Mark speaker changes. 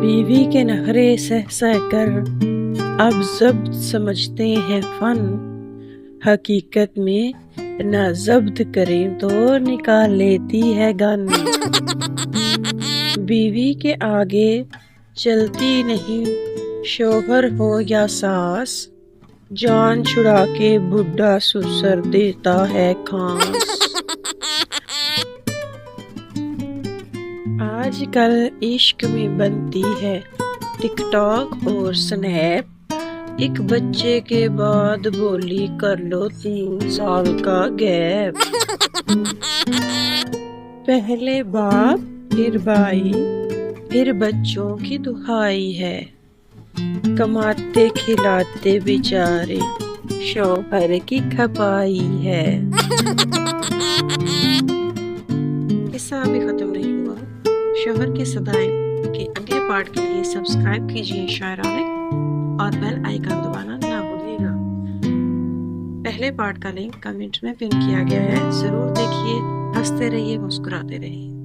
Speaker 1: بیوی کے نخرے سہ سہ کر اب ضبط سمجھتے ہیں فن، حقیقت میں نہ ضبط کریں تو نکال لیتی ہے گن۔ بیوی کے آگے چلتی نہیں شوہر ہو یا ساس، جان چھڑا کے بڈھا سسر دیتا ہے کھانس۔ آج کل عشق میں بنتی ہے ٹک ٹاک اور سنیپ، ایک بچے کے بعد بولی کر لو 3 سال کا گیپ۔ پہلے باپ پھر بھائی پھر بچوں کی دہائی ہے، کماتے کھلاتے بیچارے شوہر کی کھپائی ہے۔ قصہ ابھی ختم نہیں ہوا، شوہر کی صدائیں کے اگلے پارٹ کے لیے سبسکرائب کیجیے شاعرانہ اور بیل آئیکن دبانا نہ بھولیے گا۔ پہلے پارٹ کا لنک کمنٹ میں پن کیا گیا ہے، ضرور دیکھیے، ہنستے رہیے، مسکراتے رہیے۔